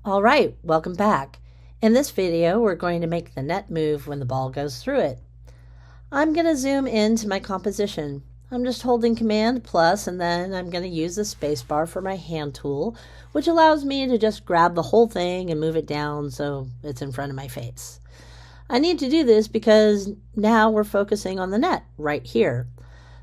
All right, welcome back. In this video, we're going to make the net move when the ball goes through it. I'm going to zoom into my composition. I'm just holding Command plus, and then I'm going to use the space bar for my hand tool, which allows me to just grab the whole thing and move it down so it's in front of my face. I need to do this because now we're focusing on the net right here.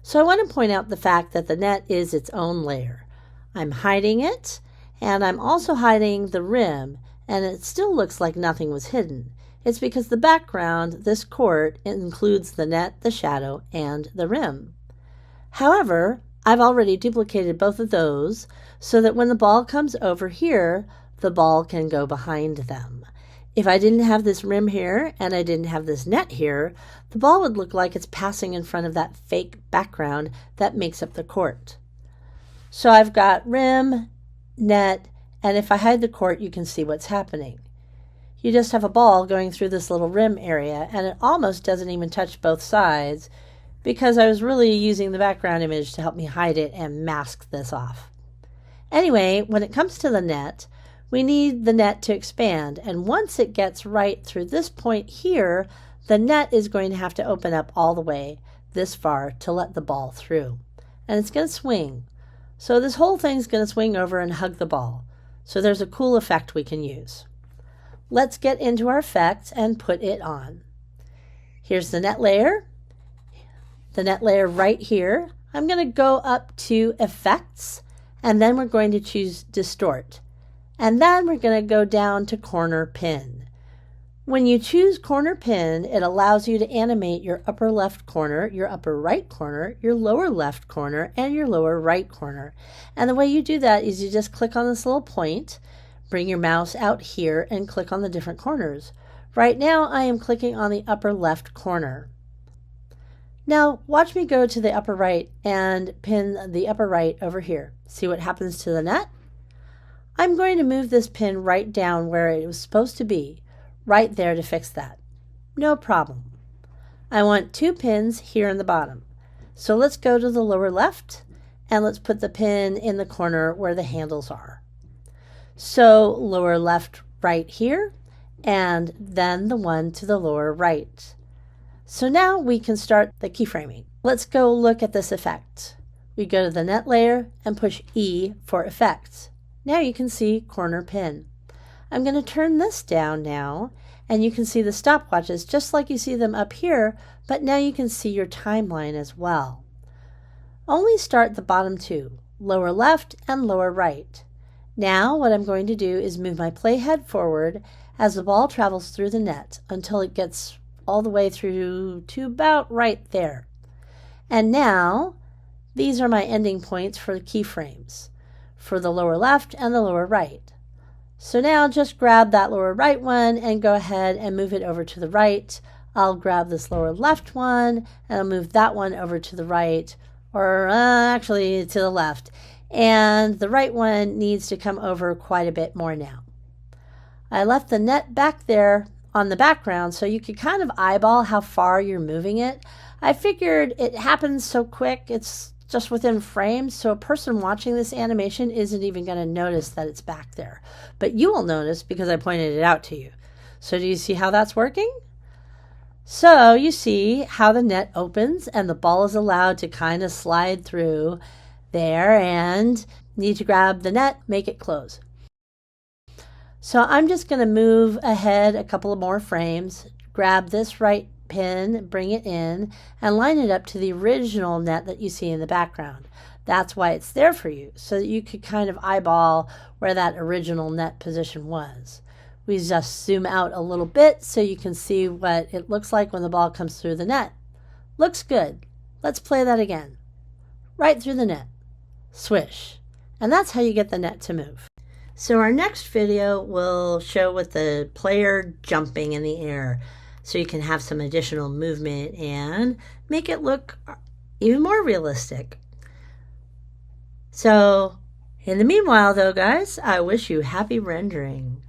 So I want to point out the fact that the net is its own layer. I'm hiding it, and I'm also hiding the rim, and it still looks like nothing was hidden. It's because the background, this court, includes the net, the shadow, and the rim. However, I've already duplicated both of those so that when the ball comes over here, the ball can go behind them. If I didn't have this rim here and I didn't have this net here, the ball would look like it's passing in front of that fake background that makes up the court. So I've got rim, net, and if I hide the court, you can see what's happening. You just have a ball going through this little rim area, and it almost doesn't even touch both sides because I was really using the background image to help me hide it and mask this off. Anyway, when it comes to the net, we need the net to expand, and once it gets right through this point here, the net is going to have to open up all the way this far to let the ball through. And it's going to swing. So this whole thing's going to swing over and hug the ball. So there's a cool effect we can use. Let's get into our effects and put it on. Here's the net layer right here. I'm going to go up to Effects, and then we're going to choose Distort. And then we're going to go down to Corner Pin. When you choose Corner Pin, it allows you to animate your upper left corner, your upper right corner, your lower left corner, and your lower right corner. And the way you do that is you just click on this little point, bring your mouse out here, and click on the different corners. Right now, I am clicking on the upper left corner. Now, watch me go to the upper right and pin the upper right over here. See what happens to the net? I'm going to move this pin right down where it was supposed to be, right there to fix that. No problem. I want 2 pins here in the bottom. So let's go to the lower left and let's put the pin in the corner where the handles are. So lower left right here, and then the one to the lower right. So now we can start the keyframing. Let's go look at this effect. We go to the net layer and push E for effects. Now you can see corner pin. I'm going to turn this down now, and you can see the stopwatches just like you see them up here, but now you can see your timeline as well. Only start the bottom 2, lower left and lower right. Now what I'm going to do is move my playhead forward as the ball travels through the net until it gets all the way through to about right there. And now these are my ending points for the keyframes for the lower left and the lower right. So now just grab that lower right one and go ahead and move it over to the right. I'll grab this lower left one and I'll move that one over to the right, or actually to the left. And the right one needs to come over quite a bit more now. I left the net back there on the background so you could kind of eyeball how far you're moving it. I figured it happens so quick, it's just within frames, so a person watching this animation isn't even going to notice that it's back there. But you will notice because I pointed it out to you. So do you see how that's working? So you see how the net opens and the ball is allowed to kind of slide through there, and need to grab the net, make it close. So I'm just going to move ahead a couple of more frames, grab this right pin, bring it in, and line it up to the original net that you see in the background. That's why it's there for you, so that you could kind of eyeball where that original net position was. We just zoom out a little bit so you can see what it looks like when the ball comes through the net. Looks good. Let's play that again. Right through the net. Swish. And that's how you get the net to move. So our next video will show with the player jumping in the air, so you can have some additional movement and make it look even more realistic. So in the meanwhile though, guys, I wish you happy rendering.